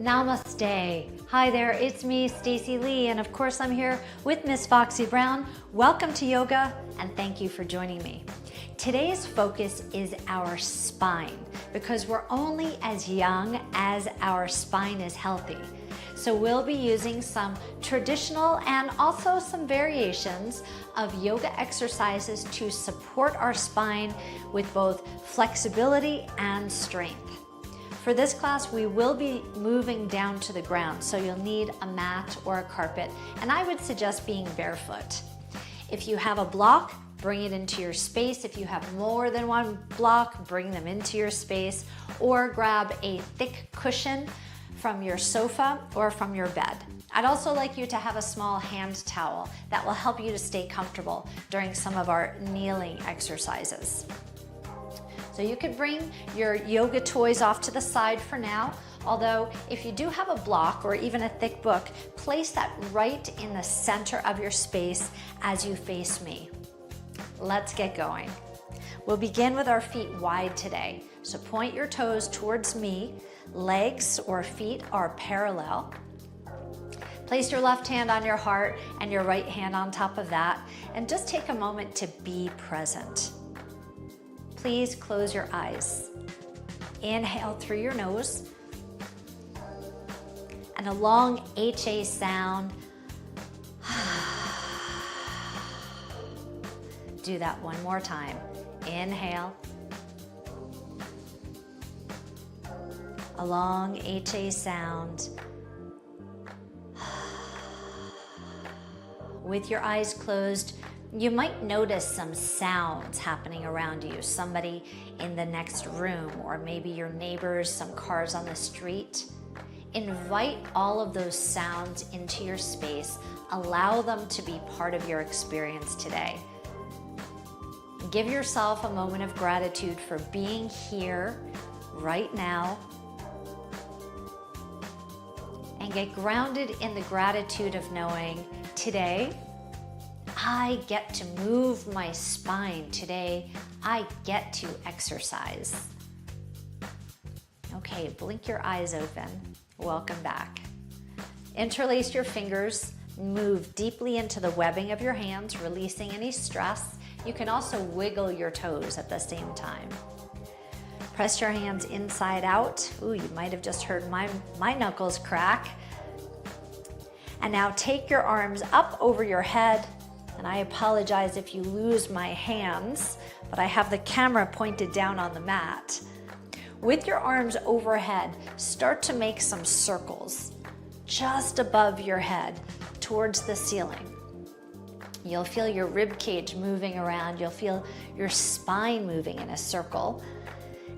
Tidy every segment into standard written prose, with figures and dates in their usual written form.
Namaste. Hi there, it's me, Stacey Lee, and of course I'm here with Miss Foxy Brown. Welcome to yoga, and thank you for joining me. Today's focus is our spine, because we're only as young as our spine is healthy. So we'll be using some traditional and also some variations of yoga exercises to support our spine with both flexibility and strength. For this class, we will be moving down to the ground, so you'll need a mat or a carpet, and I would suggest being barefoot. If you have a block, bring it into your space. If you have more than one block, bring them into your space, or grab a thick cushion from your sofa or from your bed. I'd also like you to have a small hand towel that will help you to stay comfortable during some of our kneeling exercises. So you could bring your yoga toys off to the side for now, although if you do have a block or even a thick book, place that right in the center of your space as you face me. Let's get going. We'll begin with our feet wide today. So point your toes towards me, legs or feet are parallel. Place your left hand on your heart and your right hand on top of that, and just take a moment to be present. Please close your eyes. Inhale through your nose, and a long HA sound. Do that one more time. Inhale. A long HA sound. With your eyes closed, you might notice some sounds happening around you. Somebody in the next room, or maybe your neighbors, some cars on the street. Invite all of those sounds into your space. Allow them to be part of your experience today. Give yourself a moment of gratitude for being here right now, and get grounded in the gratitude of knowing today I get to move my spine. Today I get to exercise. Okay, blink your eyes open. Welcome back. Interlace your fingers, move deeply into the webbing of your hands, releasing any stress. You can also wiggle your toes at the same time. Press your hands inside out. Ooh, you might have just heard my knuckles crack. And now take your arms up over your head. And I apologize if you lose my hands, but I have the camera pointed down on the mat. With your arms overhead, start to make some circles just above your head towards the ceiling. You'll feel your rib cage moving around. You'll feel your spine moving in a circle.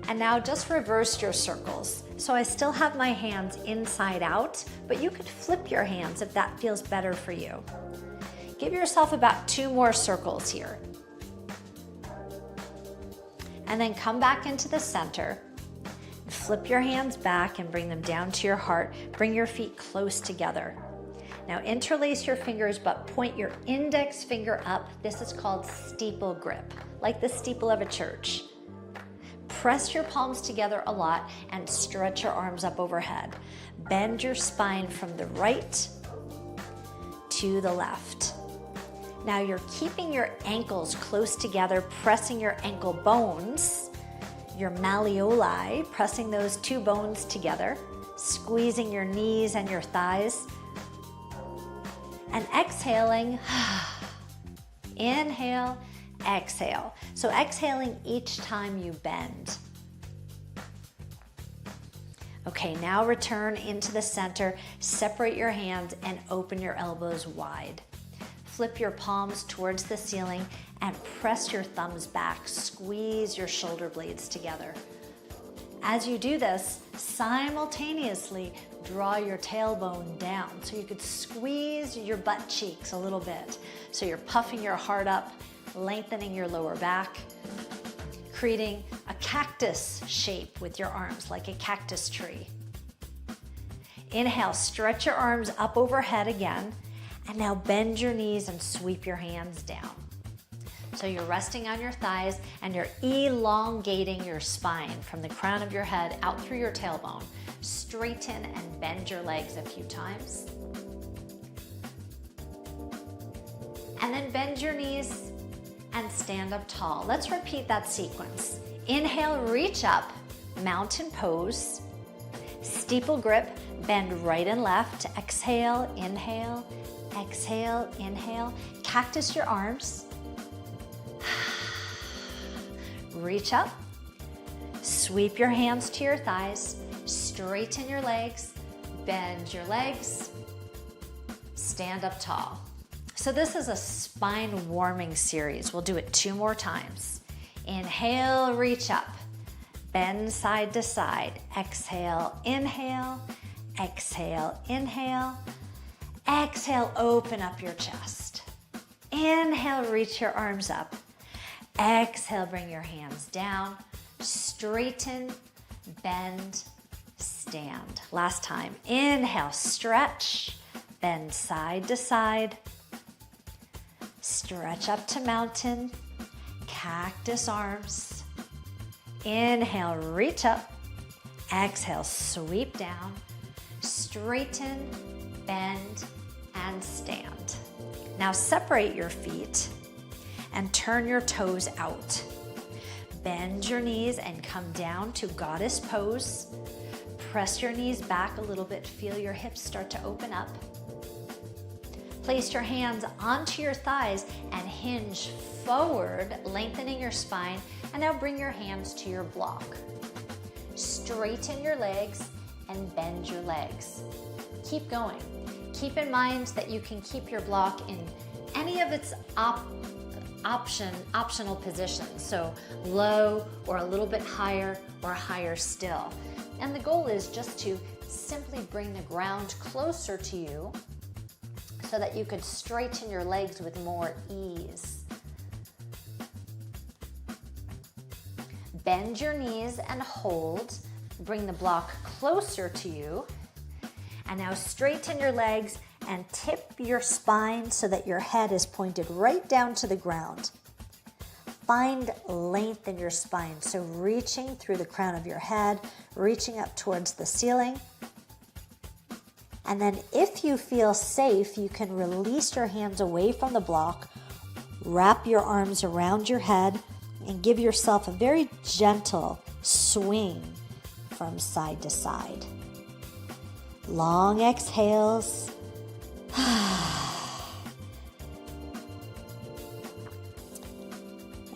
And now just reverse your circles. So I still have my hands inside out, but you could flip your hands if that feels better for you. Give yourself about 2 more circles here. And then come back into the center. Flip your hands back and bring them down to your heart. Bring your feet close together. Now interlace your fingers, but point your index finger up. This is called steeple grip, like the steeple of a church. Press your palms together a lot and stretch your arms up overhead. Bend your spine from the right to the left. Now you're keeping your ankles close together, pressing your ankle bones, your malleoli, pressing those 2 bones together, squeezing your knees and your thighs, and exhaling. Inhale, exhale. So exhaling each time you bend. Okay, now return into the center, separate your hands and open your elbows wide. Flip your palms towards the ceiling and press your thumbs back. Squeeze your shoulder blades together. As you do this, simultaneously draw your tailbone down so you could squeeze your butt cheeks a little bit. So you're puffing your heart up, lengthening your lower back, creating a cactus shape with your arms, like a cactus tree. Inhale, stretch your arms up overhead again, and now bend your knees and sweep your hands down. So you're resting on your thighs and you're elongating your spine from the crown of your head out through your tailbone. Straighten and bend your legs a few times. And then bend your knees and stand up tall. Let's repeat that sequence. Inhale, reach up, mountain pose. Steeple grip, bend right and left. Exhale, inhale, exhale, inhale. Cactus your arms. Reach up, sweep your hands to your thighs, straighten your legs, bend your legs, stand up tall. So this is a spine warming series. We'll do it 2 more times. Inhale, reach up, bend side to side. Exhale, inhale, exhale, inhale. Exhale, open up your chest. Inhale, reach your arms up. Exhale, bring your hands down. Straighten, bend, stand. Last time. Inhale, stretch, bend side to side. Stretch up to mountain, cactus arms. Inhale, reach up. Exhale, sweep down. Straighten, bend, and stand. Now separate your feet and turn your toes out. Bend your knees and come down to goddess pose. Press your knees back a little bit. Feel your hips start to open up. Place your hands onto your thighs and hinge forward, lengthening your spine. And now bring your hands to your block. Straighten your legs and bend your legs. Keep going. Keep in mind that you can keep your block in any of its optional positions. So low or a little bit higher or higher still. And the goal is just to simply bring the ground closer to you so that you could straighten your legs with more ease. Bend your knees and hold. Bring the block closer to you. And now straighten your legs and tip your spine so that your head is pointed right down to the ground. Find length in your spine, so reaching through the crown of your head, reaching up towards the ceiling. And then if you feel safe, you can release your hands away from the block, wrap your arms around your head, and give yourself a very gentle swing from side to side. Long exhales.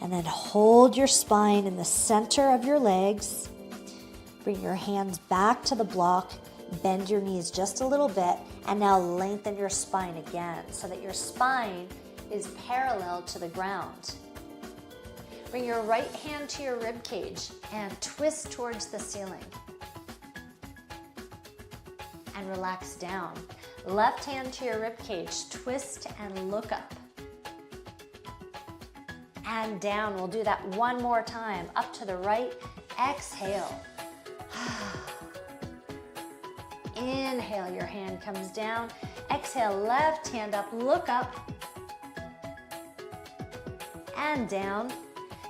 And then hold your spine in the center of your legs. Bring your hands back to the block. Bend your knees just a little bit. And now lengthen your spine again so that your spine is parallel to the ground. Bring your right hand to your rib cage and twist towards the ceiling. And relax down. Left hand to your rib cage, twist and look up. And down. We'll do that 1 more time. Up to the right, exhale. Inhale, your hand comes down. Exhale, left hand up, look up. And down.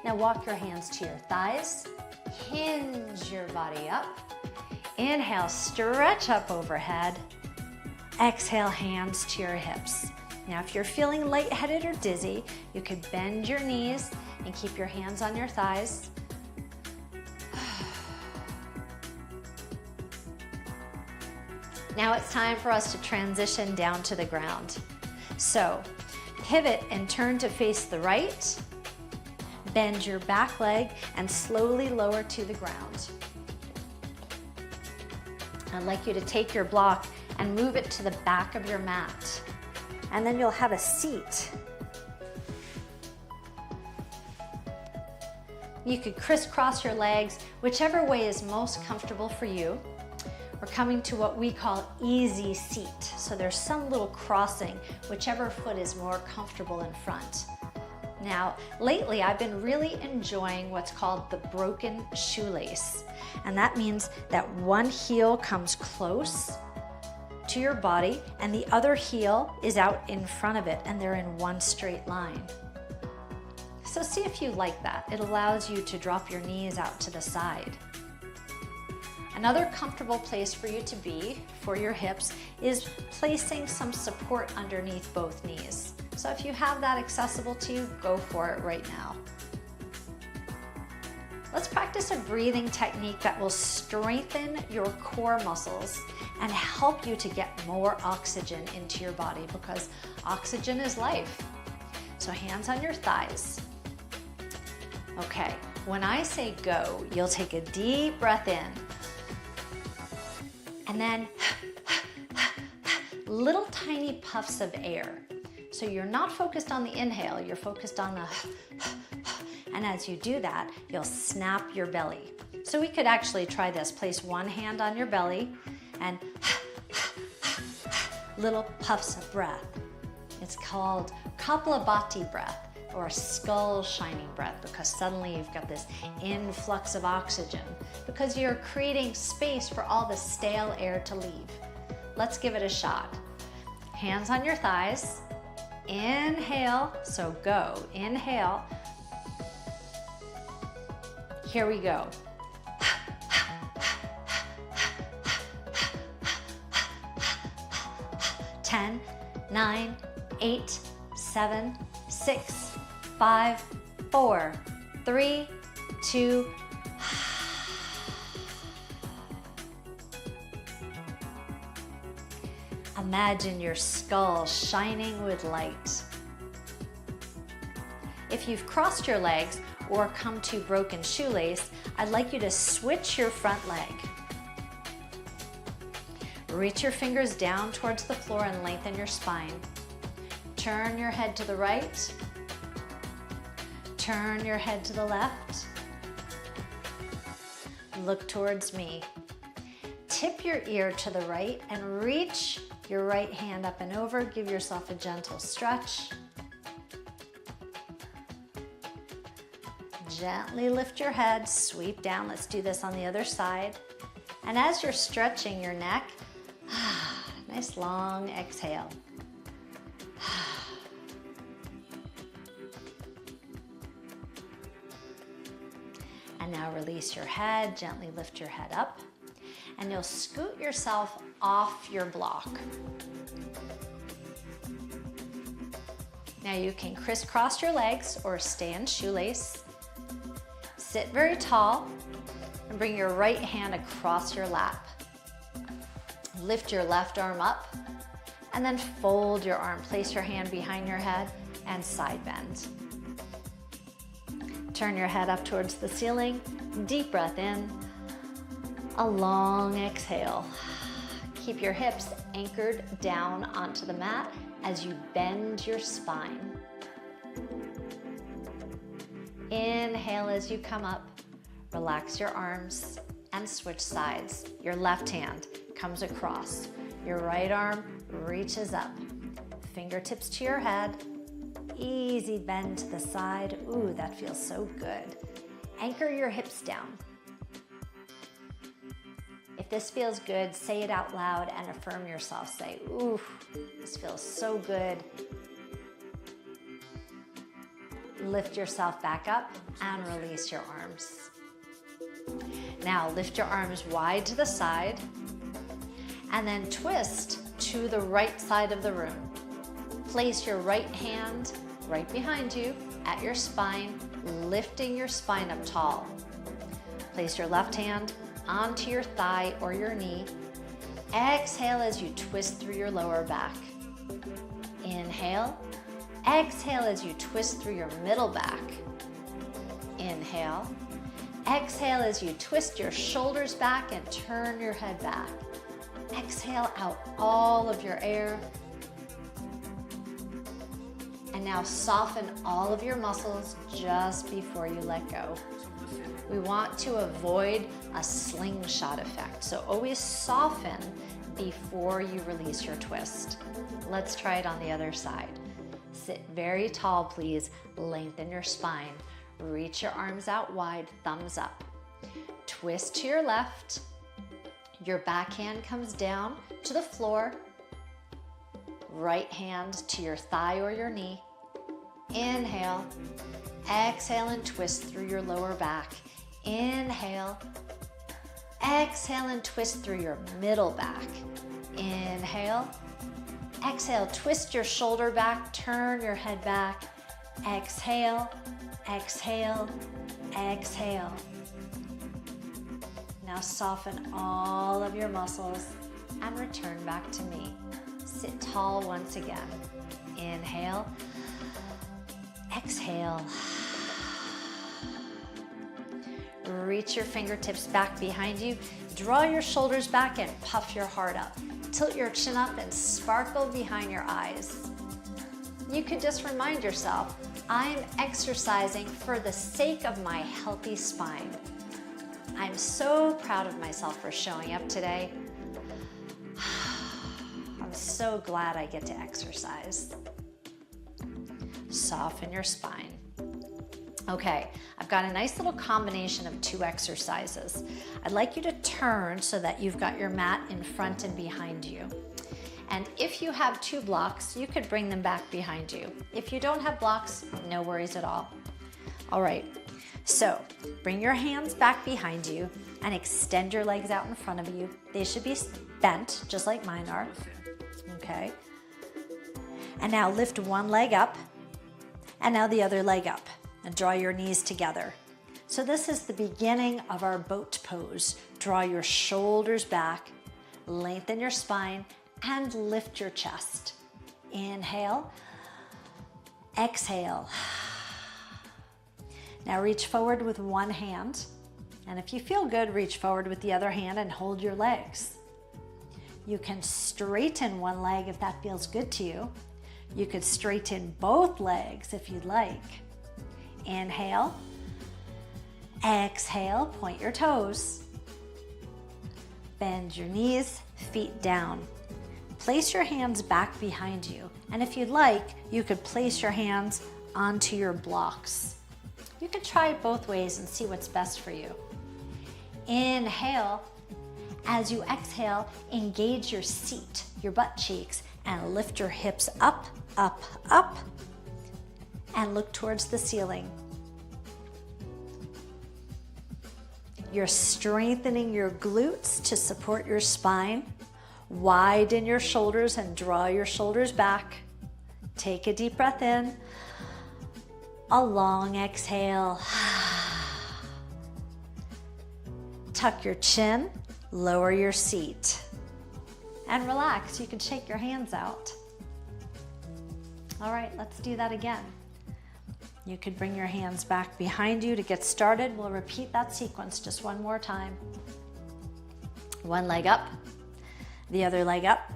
Now walk your hands to your thighs. Hinge your body up. Inhale, stretch up overhead. Exhale, hands to your hips. Now, if you're feeling lightheaded or dizzy, you could bend your knees and keep your hands on your thighs. Now it's time for us to transition down to the ground. So, pivot and turn to face the right. Bend your back leg and slowly lower to the ground. I'd like you to take your block and move it to the back of your mat. And then you'll have a seat. You could crisscross your legs, whichever way is most comfortable for you. We're coming to what we call easy seat. So there's some little crossing, whichever foot is more comfortable in front. Now, lately I've been really enjoying what's called the broken shoelace. And that means that one heel comes close to your body and the other heel is out in front of it and they're in one straight line. So see if you like that. It allows you to drop your knees out to the side. Another comfortable place for you to be for your hips is placing some support underneath both knees. So if you have that accessible to you, go for it right now. Let's practice a breathing technique that will strengthen your core muscles and help you to get more oxygen into your body, because oxygen is life. So hands on your thighs. Okay, when I say go, you'll take a deep breath in. And then little tiny puffs of air. So you're not focused on the inhale, you're focused on the and as you do that, you'll snap your belly. So we could actually try this. Place one hand on your belly and little puffs of breath. It's called Kapalabhati breath, or skull shining breath, because suddenly you've got this influx of oxygen because you're creating space for all the stale air to leave. Let's give it a shot. Hands on your thighs. Inhale, so go. Inhale. Here we go. 10, 9, 8, 7, 6, 5, 4, 3, 2. Imagine your skull shining with light. If you've crossed your legs or come to broken shoelace, I'd like you to switch your front leg. Reach your fingers down towards the floor and lengthen your spine. Turn your head to the right. Turn your head to the left. Look towards me. Tip your ear to the right and reach your right hand up and over. Give yourself a gentle stretch. Gently lift your head, sweep down. Let's do this on the other side. And as you're stretching your neck, nice long exhale. And now release your head, gently lift your head up, and you'll scoot yourself off your block. Now you can crisscross your legs or stay in shoelace. Sit very tall and bring your right hand across your lap. Lift your left arm up and then fold your arm. Place your hand behind your head and side bend. Turn your head up towards the ceiling. Deep breath in. A long exhale. Keep your hips anchored down onto the mat as you bend your spine. Inhale as you come up. Relax your arms and switch sides. Your left hand comes across. Your right arm reaches up. Fingertips to your head. Easy bend to the side. Ooh, that feels so good. Anchor your hips down. If this feels good, say it out loud and affirm yourself. Say, ooh, this feels so good. Lift yourself back up and release your arms. Now lift your arms wide to the side and then twist to the right side of the room. Place your right hand right behind you at your spine, lifting your spine up tall. Place your left hand onto your thigh or your knee. Exhale as you twist through your lower back. Inhale. Exhale as you twist through your middle back. Inhale. Exhale as you twist your shoulders back and turn your head back. Exhale out all of your air. And now soften all of your muscles just before you let go. We want to avoid a slingshot effect, so always soften before you release your twist. Let's try it on the other side. Sit very tall, please. Lengthen your spine. Reach your arms out wide, thumbs up. Twist to your left. Your back hand comes down to the floor. Right hand to your thigh or your knee. Inhale. Exhale and twist through your lower back. Inhale. Exhale and twist through your middle back. Inhale. Exhale, twist your shoulder back, turn your head back. Exhale, exhale, exhale. Now soften all of your muscles and return back to me. Sit tall once again. Inhale, exhale. Reach your fingertips back behind you. Draw your shoulders back and puff your heart up. Tilt your chin up and sparkle behind your eyes. You could just remind yourself, I'm exercising for the sake of my healthy spine. I'm so proud of myself for showing up today. I'm so glad I get to exercise. Soften your spine. Okay, I've got a nice little combination of 2 exercises. I'd like you to turn so that you've got your mat in front and behind you. And if you have 2 blocks, you could bring them back behind you. If you don't have blocks, no worries at all. All right, so bring your hands back behind you and extend your legs out in front of you. They should be bent, just like mine are. Okay. And now lift one leg up, and now the other leg up. And draw your knees together. So this is the beginning of our boat pose. Draw your shoulders back, lengthen your spine, and lift your chest. Inhale, exhale. Now reach forward with one hand, and if you feel good, reach forward with the other hand and hold your legs. You can straighten one leg if that feels good to you. You could straighten both legs if you'd like. Inhale, exhale, point your toes. Bend your knees, feet down. Place your hands back behind you. And if you'd like, you could place your hands onto your blocks. You could try it both ways and see what's best for you. Inhale. As you exhale, engage your seat, your butt cheeks, and lift your hips up, up, up. And look towards the ceiling. You're strengthening your glutes to support your spine. Widen your shoulders and draw your shoulders back. Take a deep breath in. A long exhale. Tuck your chin, lower your seat. And relax, you can shake your hands out. All right, let's do that again. You could bring your hands back behind you to get started. We'll repeat that sequence just one more time. One leg up, the other leg up.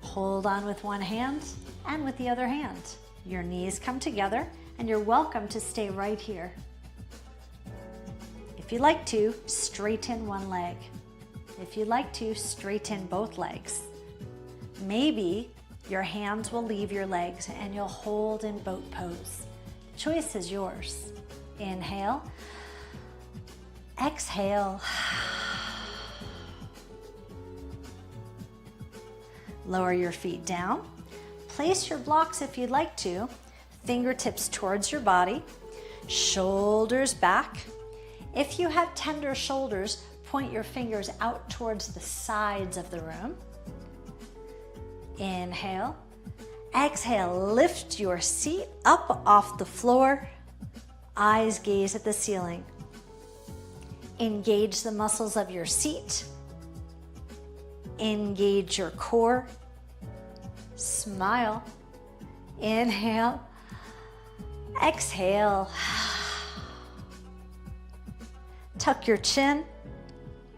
Hold on with one hand and with the other hand. Your knees come together and you're welcome to stay right here. If you'd like to, straighten one leg. If you'd like to, straighten both legs. Maybe your hands will leave your legs and you'll hold in boat pose. Choice is yours. Inhale, exhale. Lower your feet down. Place your blocks if you'd like to. Fingertips towards your body. Shoulders back. If you have tender shoulders, point your fingers out towards the sides of the room. Inhale. Exhale, lift your seat up off the floor. Eyes gaze at the ceiling. Engage the muscles of your seat. Engage your core. Smile. Inhale. Exhale. Tuck your chin.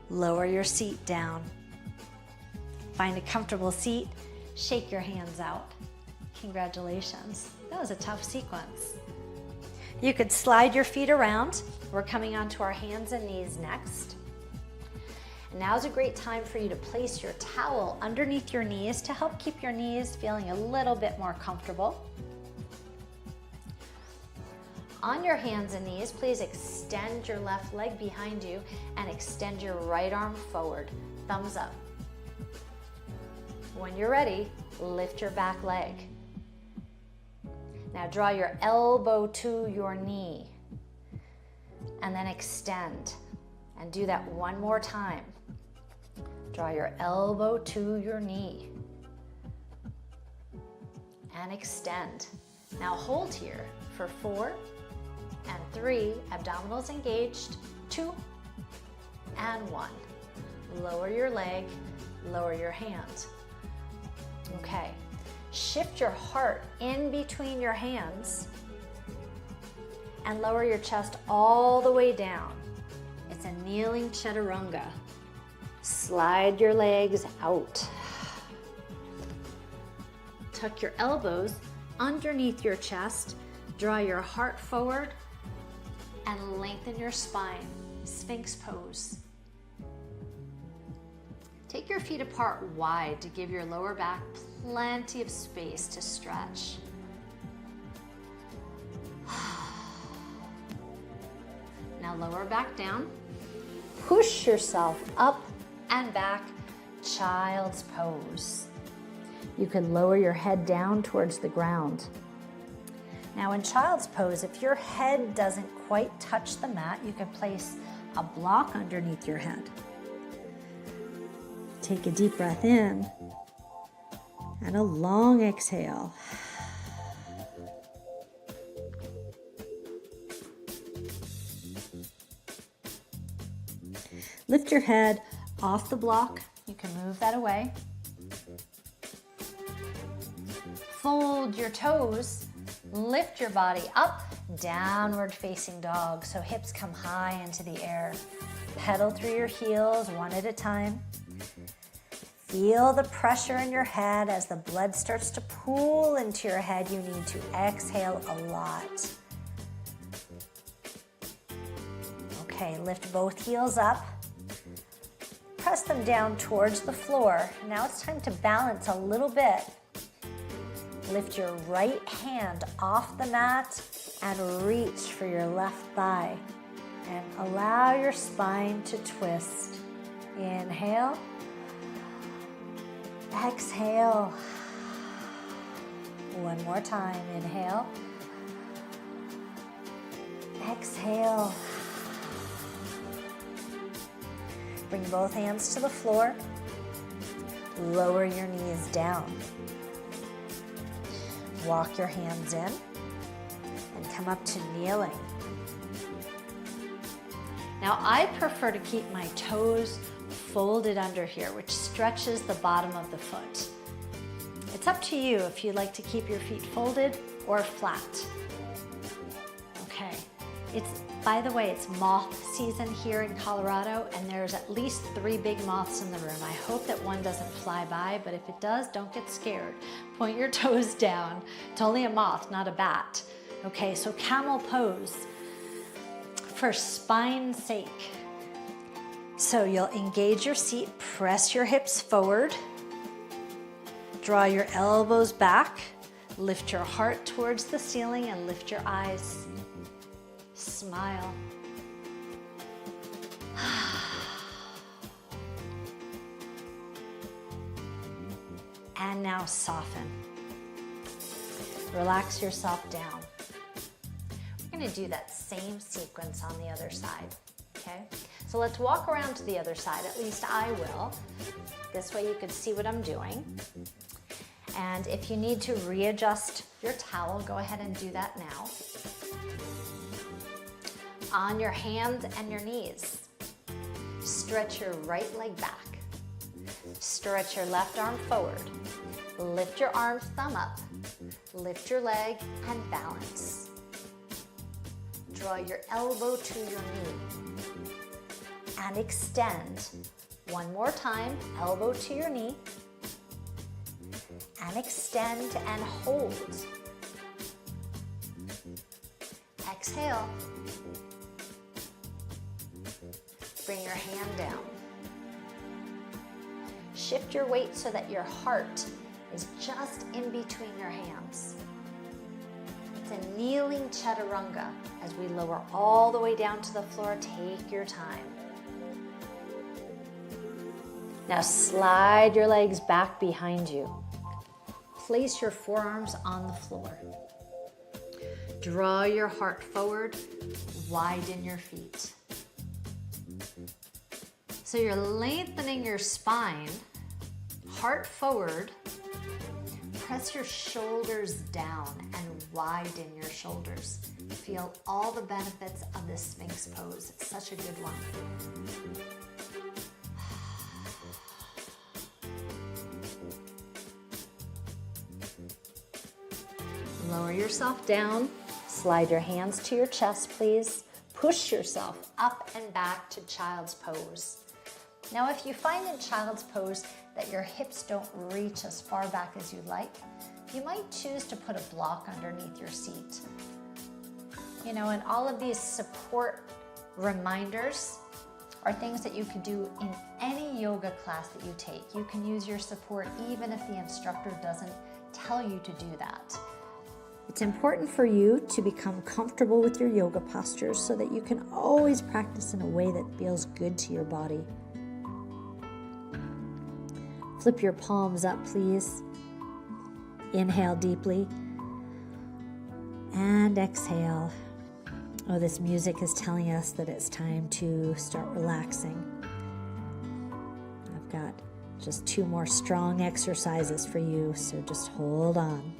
Lower your seat down. Find a comfortable seat. Shake your hands out. Congratulations. That was a tough sequence. You could slide your feet around. We're coming onto our hands and knees next. And now's a great time for you to place your towel underneath your knees to help keep your knees feeling a little bit more comfortable. On your hands and knees, please extend your left leg behind you and extend your right arm forward. Thumbs up. When you're ready, lift your back leg. Now draw your elbow to your knee and then extend And do that one more time. Draw your elbow to your knee. And extend. Now hold here for 4 and 3, abdominals engaged, 2 and 1. Lower your leg, lower your hand. Okay, shift your heart in between your hands and lower your chest all the way down. It's a kneeling chaturanga. Slide your legs out. Tuck your elbows underneath your chest, draw your heart forward, and lengthen your spine, Sphinx pose. Take your feet apart wide to give your lower back plenty of space to stretch. Now lower back down. Push yourself up and back, child's pose. You can lower your head down towards the ground. Now in child's pose, if your head doesn't quite touch the mat, you can place a block underneath your head. Take a deep breath in and a long exhale. Lift your head off the block. You can move that away. Fold your toes, lift your body up, downward facing dog. So hips come high into the air. Pedal through your heels one at a time. Feel the pressure in your head as the blood starts to pool into your head. You need to exhale a lot. Okay, lift both heels up. Press them down towards the floor. Now it's time to balance a little bit. Lift your right hand off the mat and reach for your left thigh. And allow your spine to twist. Inhale. Exhale. One more time. Inhale. Exhale. Bring both hands to the floor. Lower your knees down. Walk your hands in and come up to kneeling. Now I prefer to keep my toes folded under here, which stretches the bottom of the foot. It's up to you if you like to keep your feet folded or flat. Okay, by the way, it's moth season here in Colorado, and there's at least 3 big moths in the room. I hope that one doesn't fly by, but if it does, don't get scared. Point your toes down. It's only a moth, not a bat. Okay, so camel pose for spine's sake. So you'll engage your seat, press your hips forward, draw your elbows back, lift your heart towards the ceiling and lift your eyes. Smile. And now soften. Relax yourself down. We're going to do that same sequence on the other side, okay? So let's walk around to the other side, at least I will. This way you can see what I'm doing. And if you need to readjust your towel, go ahead and do that now. On your hands and your knees, stretch your right leg back. Stretch your left arm forward. Lift your arm, thumb up. Lift your leg and balance. Draw your elbow to your knee. And extend. One more time, elbow to your knee. And extend and hold. Exhale. Bring your hand down. Shift your weight so that your heart is just in between your hands. It's a kneeling chaturanga. As we lower all the way down to the floor, take your time. Now slide your legs back behind you. Place your forearms on the floor. Draw your heart forward, widen your feet. So you're lengthening your spine, heart forward. Press your shoulders down and widen your shoulders. Feel all the benefits of this Sphinx pose. It's such a good one. Lower yourself down. Slide your hands to your chest, please. Push yourself up and back to child's pose. Now, if you find in child's pose that your hips don't reach as far back as you'd like, you might choose to put a block underneath your seat. You know, and all of these support reminders are things that you could do in any yoga class that you take. You can use your support even if the instructor doesn't tell you to do that. It's important for you to become comfortable with your yoga postures so that you can always practice in a way that feels good to your body. Flip your palms up, please. Inhale deeply and exhale. Oh, this music is telling us that it's time to start relaxing. I've got just 2 more strong exercises for you, so just hold on.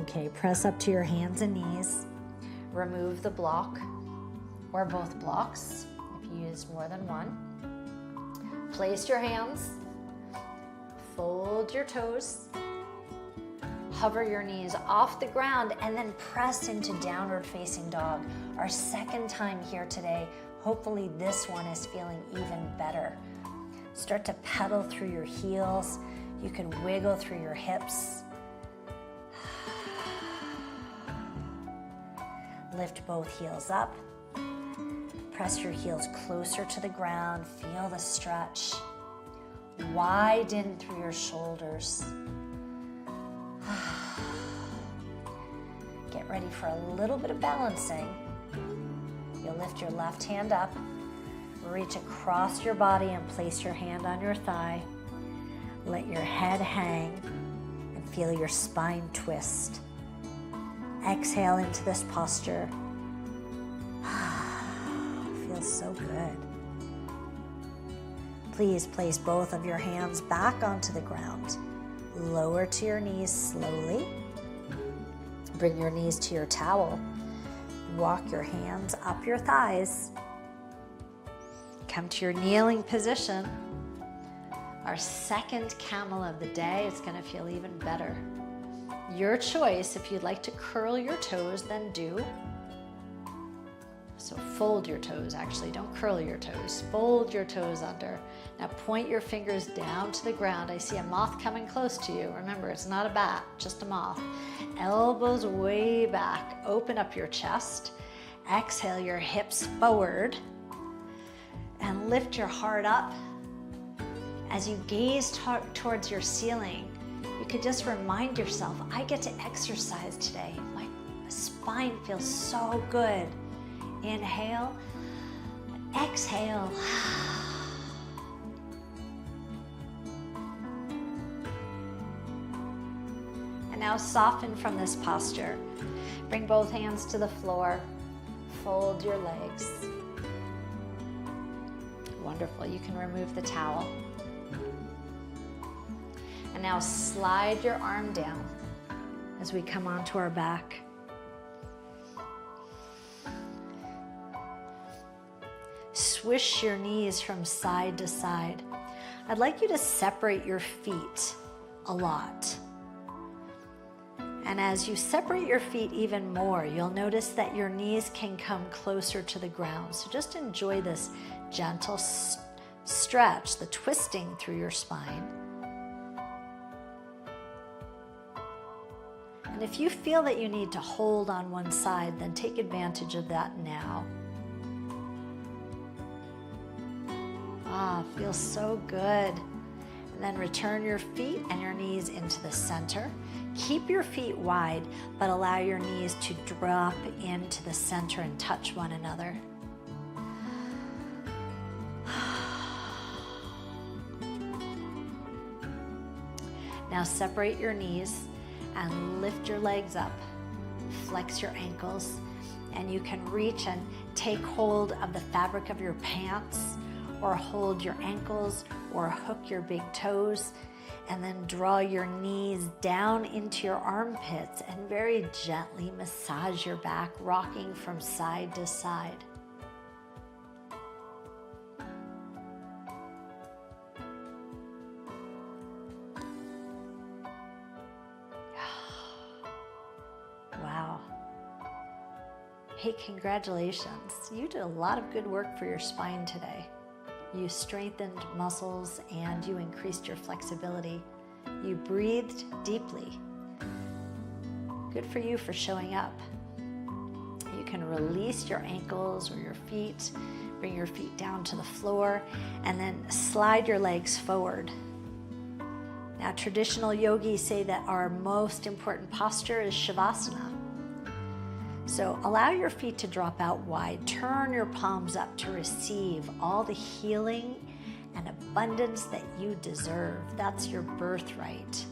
Okay, press up to your hands and knees. Remove the block or both blocks if you use more than one. Place your hands. Fold your toes. Hover your knees off the ground and then press into downward facing dog. Our second time here today. Hopefully this one is feeling even better. Start to pedal through your heels. You can wiggle through your hips. Lift both heels up. Press your heels closer to the ground. Feel the stretch. Widen through your shoulders. Get ready for a little bit of balancing. You'll lift your left hand up, reach across your body and place your hand on your thigh. Let your head hang and feel your spine twist. Exhale into this posture. Feels so good. Please place both of your hands back onto the ground. Lower to your knees slowly. Bring your knees to your towel. Walk your hands up your thighs. Come to your kneeling position. Our second camel of the day. It's going to feel even better. Your choice. If you'd like to curl your toes, then do. So fold your toes, actually. Don't curl your toes. Fold your toes under. Now point your fingers down to the ground. I see a moth coming close to you. Remember, it's not a bat, just a moth. Elbows way back. Open up your chest. Exhale your hips forward. And lift your heart up. As you gaze towards your ceiling, you could just remind yourself, I get to exercise today. My spine feels so good. Inhale, exhale. And now soften from this posture. Bring both hands to the floor. Fold your legs. Wonderful. You can remove the towel. And now slide your arm down as we come onto our back. Swish your knees from side to side. I'd like you to separate your feet a lot. And as you separate your feet even more, you'll notice that your knees can come closer to the ground. So just enjoy this gentle stretch, the twisting through your spine. And if you feel that you need to hold on one side, then take advantage of that now. Feels so good. And then return your feet and your knees into the center. Keep your feet wide, but allow your knees to drop into the center and touch one another. Now separate your knees and lift your legs up. Flex your ankles, and you can reach and take hold of the fabric of your pants or hold your ankles or hook your big toes, and then draw your knees down into your armpits and very gently massage your back, rocking from side to side. Wow. Hey, congratulations. You did a lot of good work for your spine today. You strengthened muscles and you increased your flexibility. You breathed deeply. Good for you for showing up. You can release your ankles or your feet, bring your feet down to the floor, and then slide your legs forward. Now, traditional yogis say that our most important posture is Shavasana. So allow your feet to drop out wide. Turn your palms up to receive all the healing and abundance that you deserve. That's your birthright.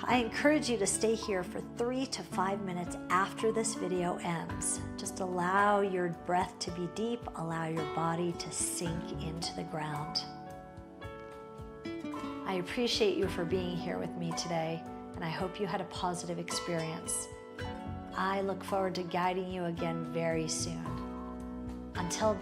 I encourage you to stay here for 3 to 5 minutes after this video ends. Just allow your breath to be deep. Allow your body to sink into the ground. I appreciate you for being here with me today, and I hope you had a positive experience. I look forward to guiding you again very soon. Until